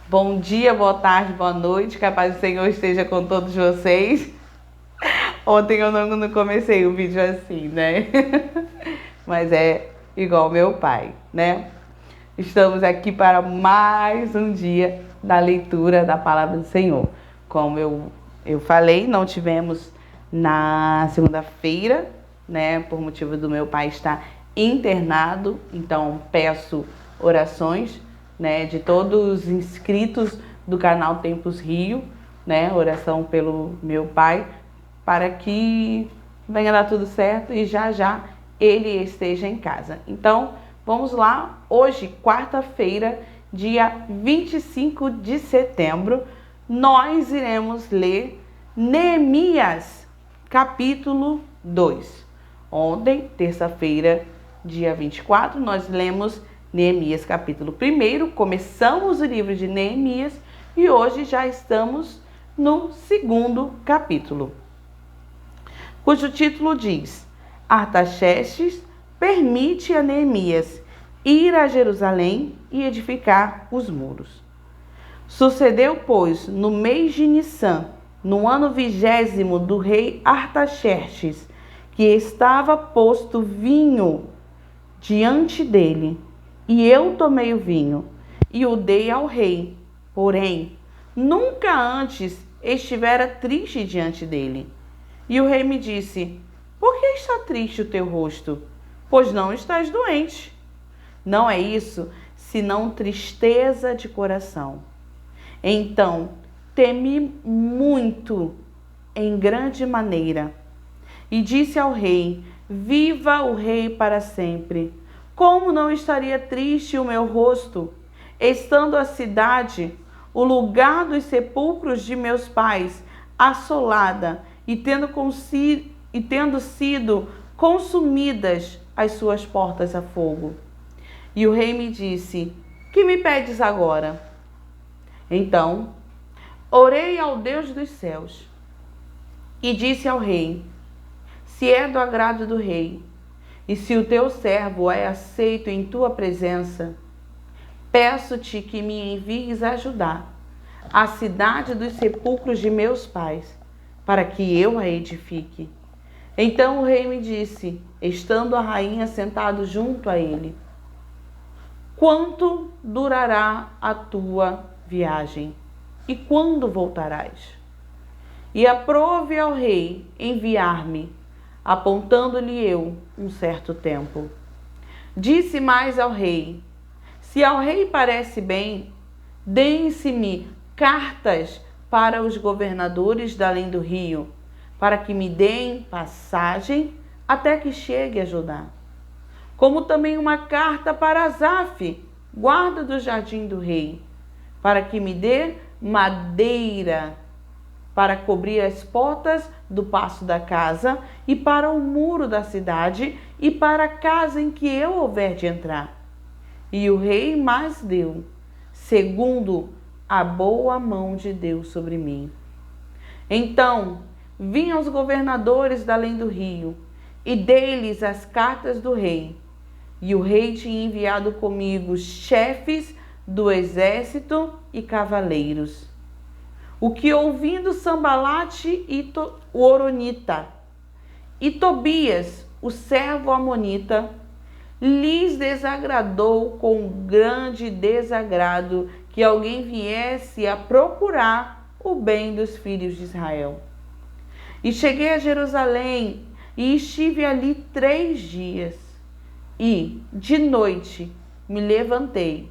Bom dia, boa tarde, boa noite, que a paz do Senhor esteja com todos vocês. Ontem eu não comecei o vídeo assim, né? Mas é igual meu pai, né? Estamos aqui para mais um dia da leitura da Palavra do Senhor. Como eu falei, não tivemos na segunda-feira, né? Por motivo do meu pai estar internado, então peço orações, né, de todos os inscritos do canal Tempos Rio, né, oração pelo meu pai, para que venha dar tudo certo e já já ele esteja em casa. Então, vamos lá, hoje, quarta-feira, dia 25 de setembro, nós iremos ler Neemias, capítulo 2. Ontem, terça-feira, dia 24, nós lemos Neemias capítulo 1, começamos o livro de Neemias e hoje já estamos no segundo capítulo, cujo título diz: Artaxerxes permite a Neemias ir a Jerusalém e edificar os muros. Sucedeu, pois, no mês de Nissan, no ano 20º do rei Artaxerxes, que estava posto vinho diante dele, e eu tomei o vinho e o dei ao rei. Porém, nunca antes estivera triste diante dele. E o rei me disse: Por que está triste o teu rosto? Pois não estás doente. Não é isso, senão tristeza de coração. Então temi muito, em grande maneira, e disse ao rei: Viva o rei para sempre! Como não estaria triste o meu rosto, estando a cidade, o lugar dos sepulcros de meus pais, assolada, e tendo sido consumidas as suas portas a fogo? E o rei me disse: Que me pedes agora? Então orei ao Deus dos céus e disse ao rei: Se é do agrado do rei, e se o teu servo é aceito em tua presença, peço-te que me envies ajudar a cidade dos sepulcros de meus pais, para que eu a edifique. Então o rei me disse, estando a rainha sentado junto a ele: Quanto durará a tua viagem? E quando voltarás? E aprove ao rei enviar-me, apontando-lhe eu um certo tempo. Disse mais ao rei: Se ao rei parece bem, deem-se-me cartas para os governadores da além do rio, para que me deem passagem até que chegue a Judá. Como também uma carta para Asaf, guarda do jardim do rei, para que me dê madeira para cobrir as portas do paço da casa e para o muro da cidade e para a casa em que eu houver de entrar. E o rei mais deu, segundo a boa mão de Deus sobre mim. Então vinham os governadores da além do rio, e dei-lhes as cartas do rei. E o rei tinha enviado comigo chefes do exército e cavaleiros. O que, ouvindo Sambalate e o Horonita e Tobias, o servo amonita, lhes desagradou com grande desagrado que alguém viesse a procurar o bem dos filhos de Israel. E cheguei a Jerusalém e estive ali 3 dias. E, de noite, me levantei,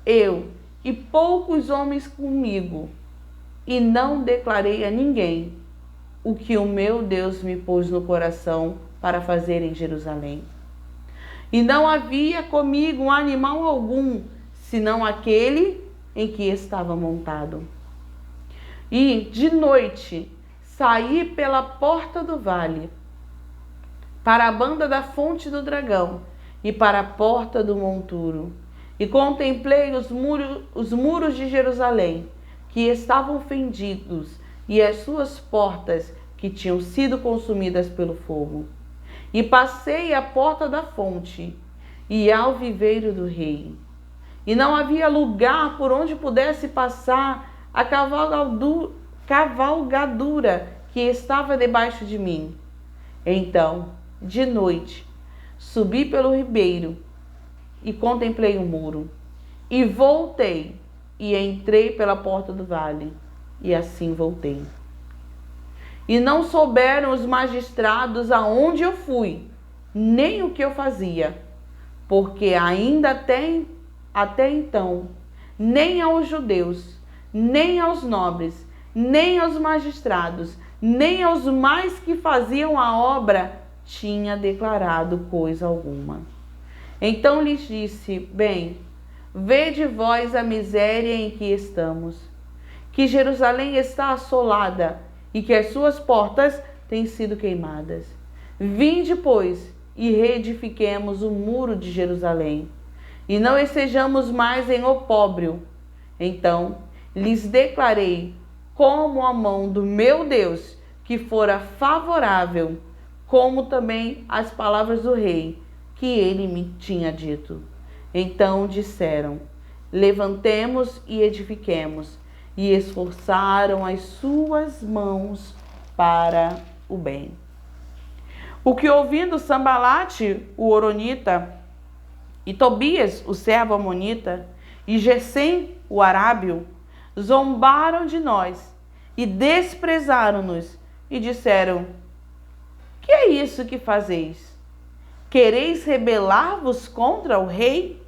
eu e poucos homens comigo, e não declarei a ninguém o que o meu Deus me pôs no coração para fazer em Jerusalém. E não havia comigo um animal algum, senão aquele em que estava montado. E, de noite, saí pela porta do vale, para a banda da fonte do dragão e para a porta do monturo, e contemplei os muros de Jerusalém, que estavam fendidos, e as suas portas, que tinham sido consumidas pelo fogo. E passei à porta da fonte, e ao viveiro do rei, e não havia lugar por onde pudesse passar a cavalgadura que estava debaixo de mim. Então, de noite, subi pelo ribeiro e contemplei o muro, e voltei e entrei pela porta do vale, e assim voltei. E não souberam os magistrados aonde eu fui, nem o que eu fazia, porque ainda até então, nem aos judeus, nem aos nobres, nem aos magistrados, nem aos mais que faziam a obra, tinha declarado coisa alguma. Então lhes disse: bem, vede vós a miséria em que estamos, que Jerusalém está assolada e que as suas portas têm sido queimadas. Vinde, pois, e reedifiquemos o muro de Jerusalém, e não estejamos mais em opróbrio. Então lhes declarei como a mão do meu Deus que fora favorável, como também as palavras do rei que ele me tinha dito. Então disseram: levantemos e edifiquemos, e esforçaram as suas mãos para o bem. O que, ouvindo Sambalate, o horonita, e Tobias, o servo amonita, e Gesem, o arábio, zombaram de nós e desprezaram-nos e disseram: que é isso que fazeis? Quereis rebelar-vos contra o rei?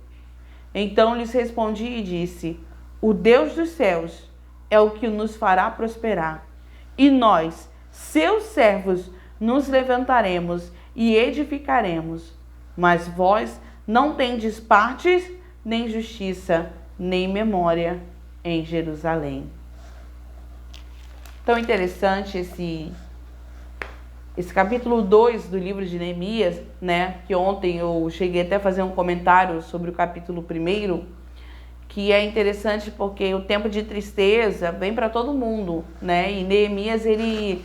Então lhes respondi e disse: o Deus dos céus é o que nos fará prosperar, e nós, seus servos, nos levantaremos e edificaremos. Mas vós não tendes partes, nem justiça, nem memória em Jerusalém. Tão interessante esse capítulo 2 do livro de Neemias, né? Que ontem eu cheguei até a fazer um comentário sobre o capítulo 1, que é interessante porque o tempo de tristeza vem para todo mundo, né? E Neemias, ele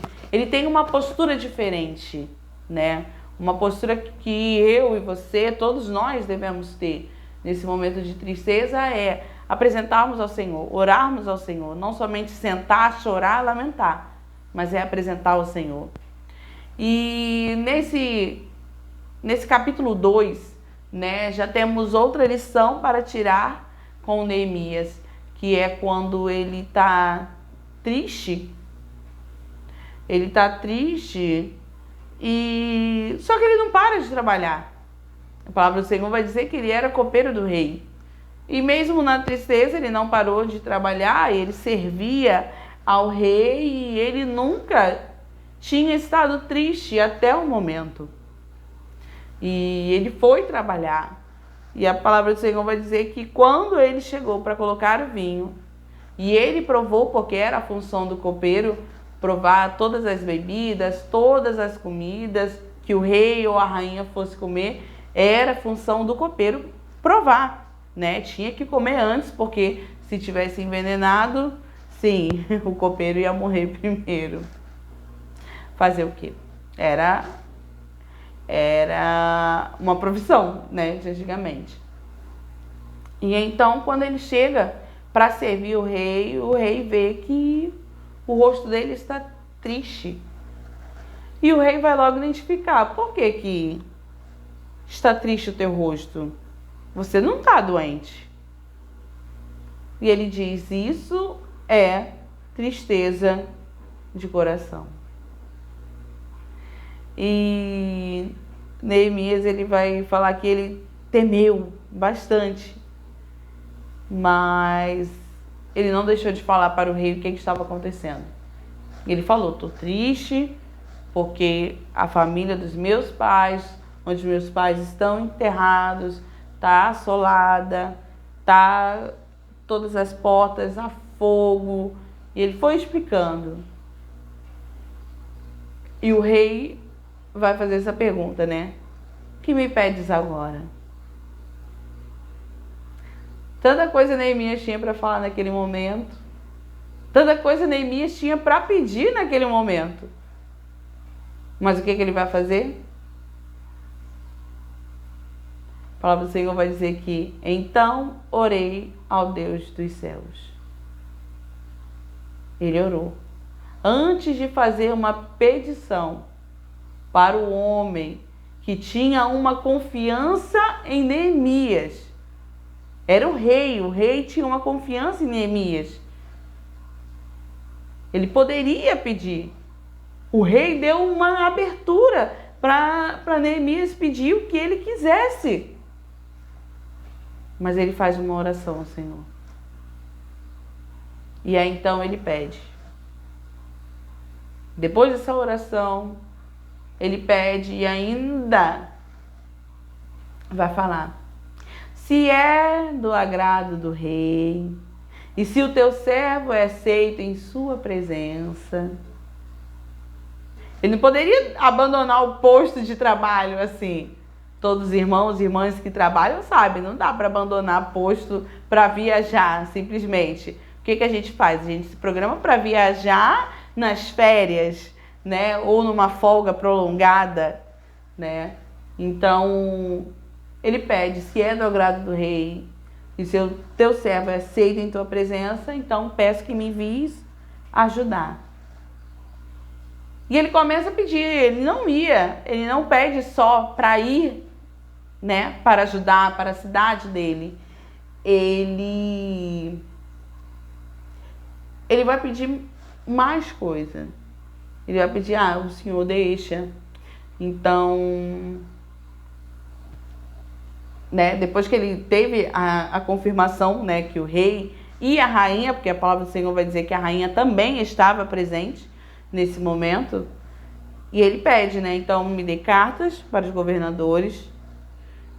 tem uma postura diferente, né? Uma postura que eu e você, todos nós devemos ter nesse momento de tristeza, é apresentarmos ao Senhor, orarmos ao Senhor, não somente sentar, chorar, lamentar, mas é apresentar ao Senhor. E nesse capítulo 2, né, já temos outra lição para tirar com Neemias, que é quando ele está triste. Ele está triste e só que ele não para de trabalhar. A palavra do Senhor vai dizer que ele era copeiro do rei. E mesmo na tristeza ele não parou de trabalhar, ele servia ao rei e ele nunca tinha estado triste até o momento. E ele foi trabalhar. E a palavra do Senhor vai dizer que quando ele chegou para colocar o vinho, e ele provou, porque era a função do copeiro, provar todas as bebidas, todas as comidas que o rei ou a rainha fosse comer, era a função do copeiro provar, né? Tinha que comer antes, porque se tivesse envenenado, sim, o copeiro ia morrer primeiro. Fazer o quê? Era uma profissão, né, de antigamente. E então, quando ele chega para servir o rei vê que o rosto dele está triste. E o rei vai logo identificar: por que está triste o teu rosto? Você não está doente. E ele diz: isso é tristeza de coração. E Neemias, ele vai falar que ele temeu bastante, mas ele não deixou de falar para o rei o que estava acontecendo. Ele falou: estou triste porque a família dos meus pais, onde meus pais estão enterrados, está assolada, está todas as portas a fogo. E ele foi explicando. E o rei vai fazer essa pergunta, né? Que me pedes agora? Tanta coisa Neemias tinha para falar naquele momento. Tanta coisa Neemias tinha para pedir naquele momento. Mas o que ele vai fazer? A palavra do Senhor vai dizer que então orei ao Deus dos céus. Ele orou. Antes de fazer uma petição para o homem que tinha uma confiança em Neemias. Era o rei tinha uma confiança em Neemias. Ele poderia pedir. O rei deu uma abertura para Neemias pedir o que ele quisesse. Mas ele faz uma oração ao Senhor. E aí então ele pede. Depois dessa oração, ele pede e ainda vai falar: se é do agrado do rei, e se o teu servo é aceito em sua presença. Ele não poderia abandonar o posto de trabalho assim. Todos os irmãos e irmãs que trabalham sabem, não dá para abandonar posto para viajar simplesmente. O que a gente faz? A gente se programa para viajar nas férias, né? Ou numa folga prolongada, né? Então, ele pede: se é do agrado do rei, e se o teu servo é aceito em tua presença, então peço que me envies ajudar. E ele começa a pedir, ele não pede só para ir, né, para ajudar, para a cidade dele. Ele vai pedir mais coisa. Ele vai pedir: o Senhor deixa. Então, né, depois que ele teve a confirmação, né, que o rei e a rainha, porque a palavra do Senhor vai dizer que a rainha também estava presente nesse momento, e ele pede, né, então me dê cartas para os governadores,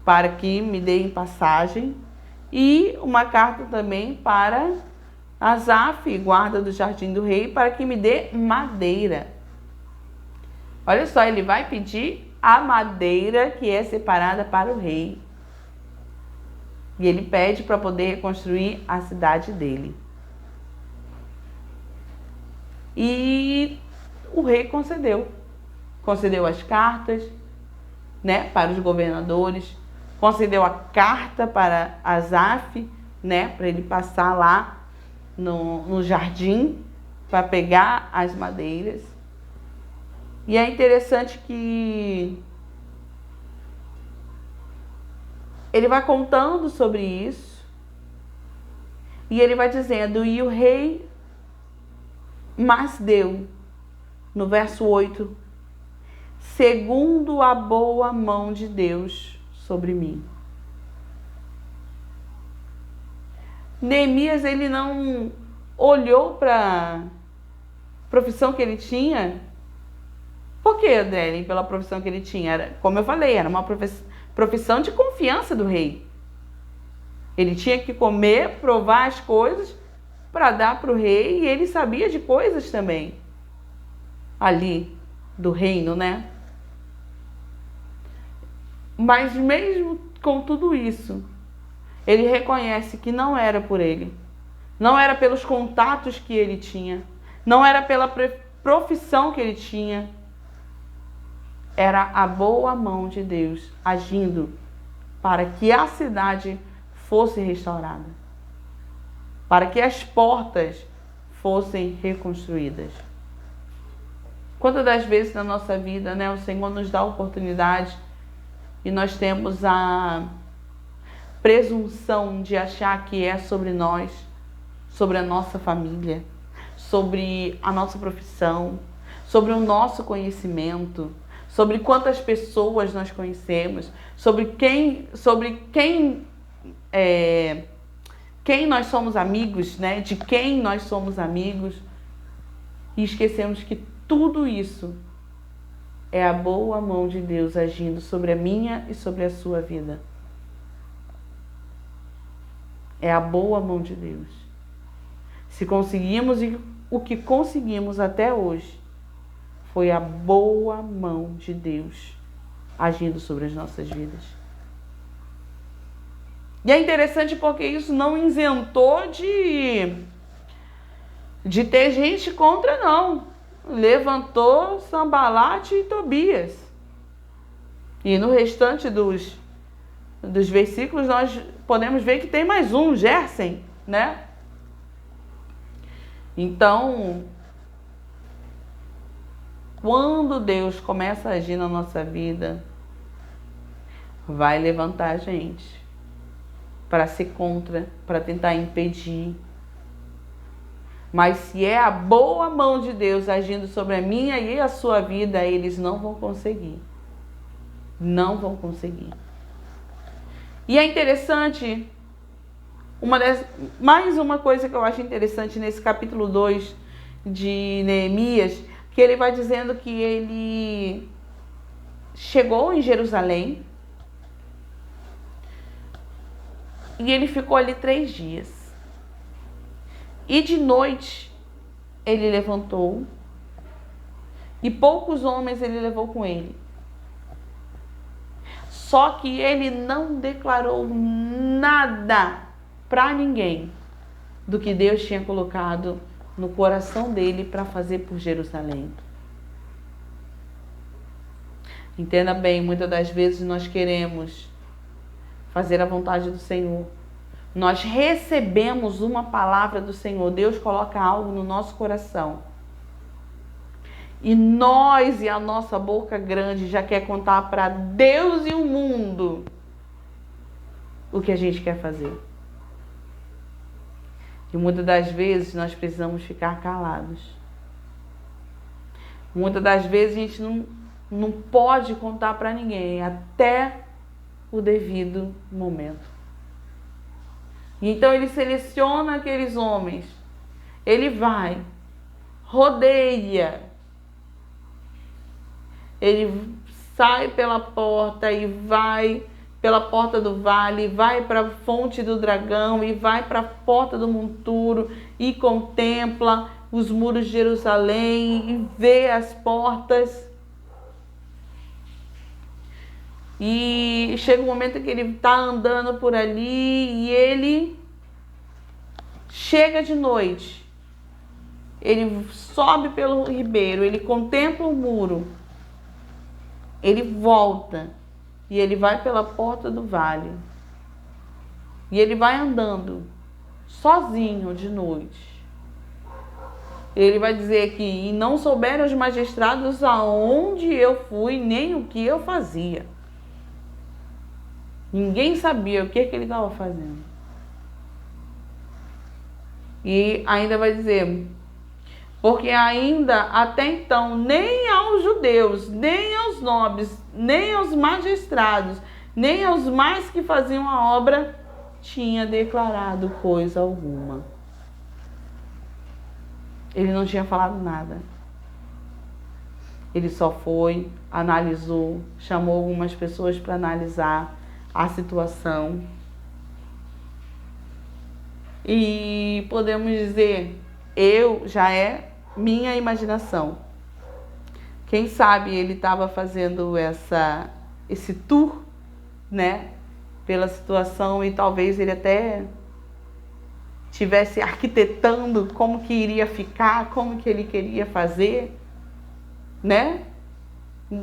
para que me deem passagem, e uma carta também para Asaf, guarda do jardim do rei, para que me dê madeira. Olha só, ele vai pedir a madeira que é separada para o rei. E ele pede para poder reconstruir a cidade dele. E o rei concedeu. Concedeu as cartas, né, para os governadores. Concedeu a carta para Asaf, né, para ele passar lá no jardim para pegar as madeiras. E é interessante que ele vai contando sobre isso. E ele vai dizendo: e o rei mas deu, no verso 8, segundo a boa mão de Deus sobre mim. Neemias, ele não olhou para a profissão que ele tinha. Por que, Adriane? Pela profissão que ele tinha. Era, como eu falei, era uma profissão de confiança do rei. Ele tinha que comer, provar as coisas para dar para o rei, e ele sabia de coisas também ali do reino, né? Mas mesmo com tudo isso, ele reconhece que não era por ele, não era pelos contatos que ele tinha, não era pela profissão que ele tinha, era a boa mão de Deus agindo para que a cidade fosse restaurada, para que as portas fossem reconstruídas. Quantas das vezes na nossa vida, né, o Senhor nos dá a oportunidade e nós temos a presunção de achar que é sobre nós, sobre a nossa família, sobre a nossa profissão, sobre o nosso conhecimento, sobre quantas pessoas nós conhecemos, sobre quem nós somos amigos, né? De quem nós somos amigos, e esquecemos que tudo isso é a boa mão de Deus agindo sobre a minha e sobre a sua vida. É a boa mão de Deus. Se conseguimos o que conseguimos até hoje, foi a boa mão de Deus agindo sobre as nossas vidas. E é interessante porque isso não isentou de ter gente contra, não. Levantou Sambalate e Tobias. E no restante dos versículos, nós podemos ver que tem mais um, Gersen, né? Então, quando Deus começa a agir na nossa vida, vai levantar a gente para ser contra, para tentar impedir. Mas se é a boa mão de Deus agindo sobre a minha e a sua vida, eles não vão conseguir. Não vão conseguir. E é interessante, mais uma coisa que eu acho interessante nesse capítulo 2 de Neemias, que ele vai dizendo que ele chegou em Jerusalém e ele ficou ali 3 dias. E de noite ele levantou e poucos homens ele levou com ele. Só que ele não declarou nada para ninguém do que Deus tinha colocado no coração dele para fazer por Jerusalém. Entenda bem, muitas das vezes nós queremos fazer a vontade do Senhor. Nós recebemos uma palavra do Senhor, Deus coloca algo no nosso coração. E nós e a nossa boca grande já quer contar para Deus e o mundo o que a gente quer fazer. E muitas das vezes nós precisamos ficar calados. Muitas das vezes a gente não pode contar para ninguém até o devido momento. E então ele seleciona aqueles homens. Ele vai, rodeia. Ele sai pela porta e vai pela porta do vale, vai para a fonte do dragão e vai para a porta do monturo e contempla os muros de Jerusalém e vê as portas. E chega um momento que ele está andando por ali e ele chega de noite. Ele sobe pelo ribeiro, ele contempla o muro. Ele volta e ele vai pela porta do vale. E ele vai andando sozinho de noite. Ele vai dizer que e não souberam os magistrados aonde eu fui nem o que eu fazia. Ninguém sabia o que ele estava fazendo. E ainda vai dizer, porque ainda até então nem aos judeus, nem aos nobres, nem aos magistrados, nem aos mais que faziam a obra, tinha declarado coisa alguma. Ele não tinha falado nada. Ele só foi, analisou, chamou algumas pessoas para analisar a situação. E podemos dizer, já é minha imaginação. Quem sabe ele estava fazendo esse tour, né, pela situação e talvez ele até tivesse arquitetando como que iria ficar, como que ele queria fazer, né?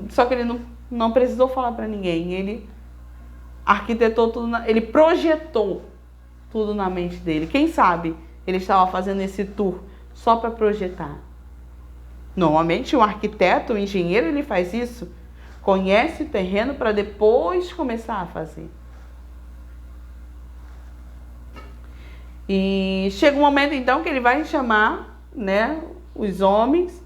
Só que ele não precisou falar para ninguém, ele arquitetou tudo, ele projetou tudo na mente dele. Quem sabe ele estava fazendo esse tour só para projetar. Normalmente um arquiteto, um engenheiro, ele faz isso. Conhece o terreno para depois começar a fazer. E chega um momento então que ele vai chamar, né, os homens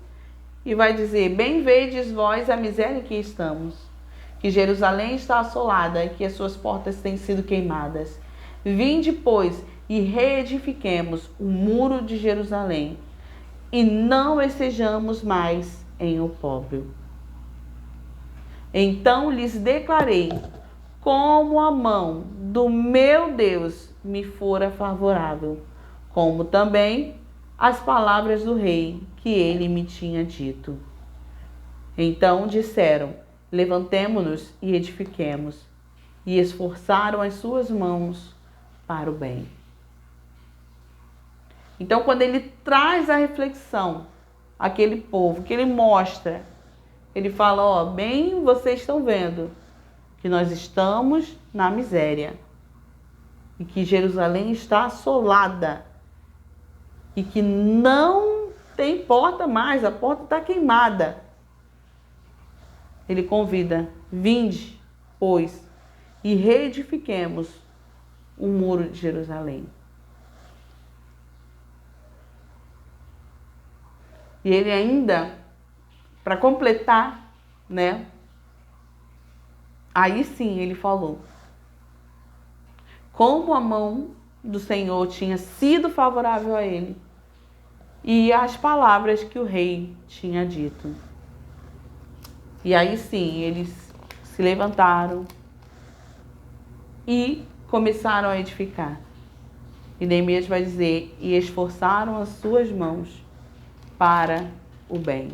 e vai dizer, bem vedes vós a miséria em que estamos, que Jerusalém está assolada e que as suas portas têm sido queimadas. Vinde, pois, e reedifiquemos o muro de Jerusalém, e não estejamos mais em opróbrio. Então lhes declarei, como a mão do meu Deus me fora favorável, como também as palavras do rei que ele me tinha dito. Então disseram, levantemo-nos e edifiquemos, e esforçaram as suas mãos para o bem. Então, quando ele traz a reflexão àquele povo, que ele mostra, ele fala, bem, vocês estão vendo que nós estamos na miséria e que Jerusalém está assolada e que não tem porta mais, a porta está queimada. Ele convida: vinde, pois, e reedifiquemos o muro de Jerusalém. E ele ainda, para completar, né? Aí sim ele falou: como a mão do Senhor tinha sido favorável a ele e as palavras que o rei tinha dito. E aí sim eles se levantaram e começaram a edificar. E Neemias vai dizer: e esforçaram as suas mãos para o bem.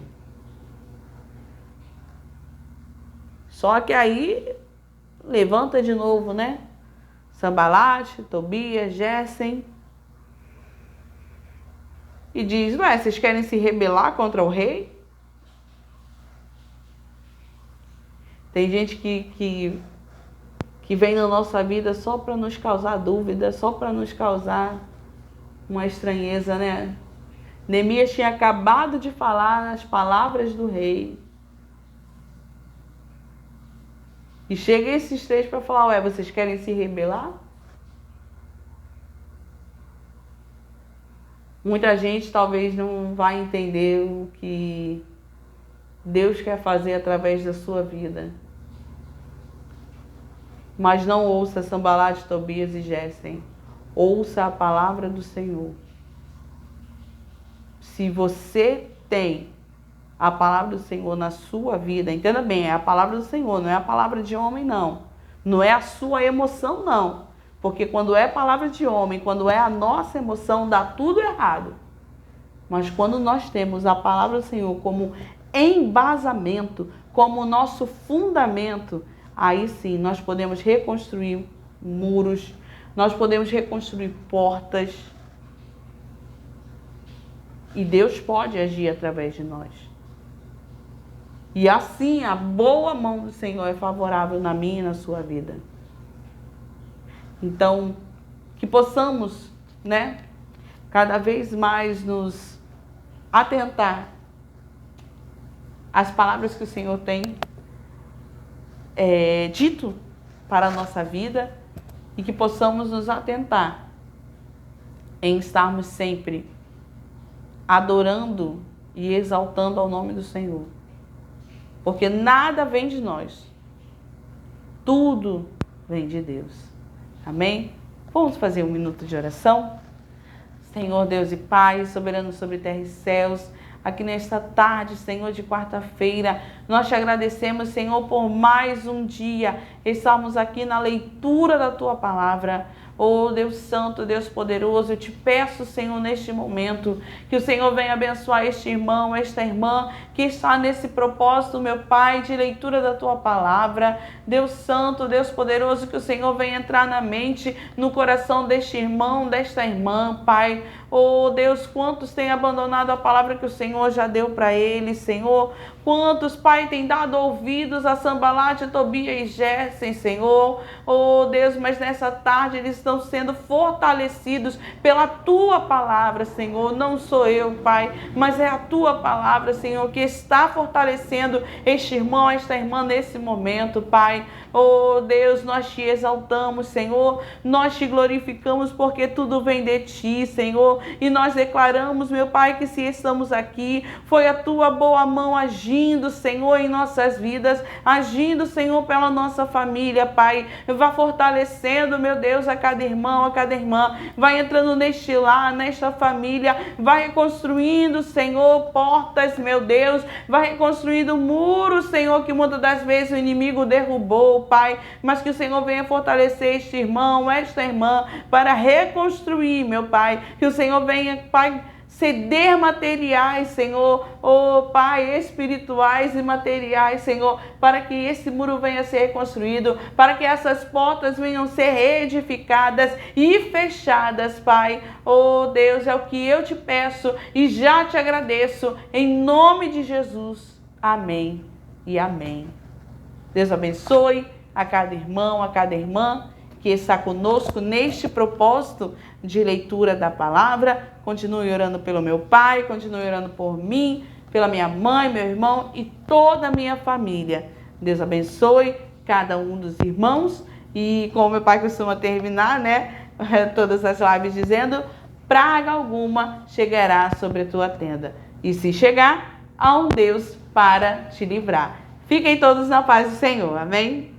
Só que aí levanta de novo, né? Sambalate, Tobias, Gessem. E diz: ué, vocês querem se rebelar contra o rei? Tem gente que vem na nossa vida só para nos causar dúvida, só para nos causar uma estranheza, né? Neemias tinha acabado de falar as palavras do rei. E chega esses três para falar: ué, vocês querem se rebelar? Muita gente talvez não vai entender o que Deus quer fazer através da sua vida. Mas não ouça Sambalate, Tobias e Gessem. Ouça a palavra do Senhor. Se você tem a palavra do Senhor na sua vida, entenda bem, é a palavra do Senhor, não é a palavra de homem, não. Não é a sua emoção, não. Porque quando é palavra de homem, quando é a nossa emoção, dá tudo errado. Mas quando nós temos a palavra do Senhor como embasamento, como nosso fundamento, aí sim nós podemos reconstruir muros, nós podemos reconstruir portas. E Deus pode agir através de nós. E assim a boa mão do Senhor é favorável na minha e na sua vida. Então, que possamos, né, cada vez mais nos atentar às palavras que o Senhor tem dito para a nossa vida e que possamos nos atentar em estarmos sempre adorando e exaltando ao nome do Senhor. Porque nada vem de nós. Tudo vem de Deus. Amém? Vamos fazer um minuto de oração? Senhor Deus e Pai, soberano sobre terra e céus, aqui nesta tarde, Senhor, de quarta-feira, nós te agradecemos, Senhor, por mais um dia. Estamos aqui na leitura da Tua Palavra. Oh, Deus Santo, Deus Poderoso, eu te peço, Senhor, neste momento, que o Senhor venha abençoar este irmão, esta irmã, que está nesse propósito, meu Pai, de leitura da Tua Palavra. Deus Santo, Deus Poderoso, que o Senhor venha entrar na mente, no coração deste irmão, desta irmã, Pai. Oh, Deus, quantos têm abandonado a palavra que o Senhor já deu para eles, Senhor? Quantos, Pai, têm dado ouvidos a Sambalate, Tobias e Gessem, Senhor? Oh, Deus, mas nessa tarde eles estão sendo fortalecidos pela Tua palavra, Senhor. Não sou eu, Pai, mas é a Tua palavra, Senhor, que está fortalecendo este irmão, esta irmã nesse momento, Pai. Oh, Deus, nós te exaltamos, Senhor. Nós te glorificamos porque tudo vem de Ti, Senhor. E nós declaramos, meu Pai, que se estamos aqui, foi a Tua boa mão agindo, Senhor, em nossas vidas, agindo, Senhor, pela nossa família, Pai. Vá fortalecendo, meu Deus, a cada irmão, a cada irmã. Vai entrando neste lar, nesta família. Vai reconstruindo, Senhor, portas, meu Deus. Vai reconstruindo muros, Senhor, que muitas das vezes o inimigo derrubou, Pai. Mas que o Senhor venha fortalecer este irmão, esta irmã, para reconstruir, meu Pai. Que o Senhor venha, Pai, ceder materiais, Senhor, oh Pai, espirituais e materiais, Senhor, para que esse muro venha a ser reconstruído, para que essas portas venham a ser reedificadas e fechadas, Pai. Oh Deus, é o que eu te peço e já te agradeço, em nome de Jesus. Amém e amém. Deus abençoe, a cada irmão, a cada irmã que está conosco neste propósito de leitura da palavra. Continue orando pelo meu pai, continue orando por mim, pela minha mãe, meu irmão e toda a minha família. Deus abençoe cada um dos irmãos. E como meu pai costuma terminar, né, todas as lives dizendo: praga alguma chegará sobre a tua tenda. E se chegar, há um Deus para te livrar. Fiquem todos na paz do Senhor. Amém?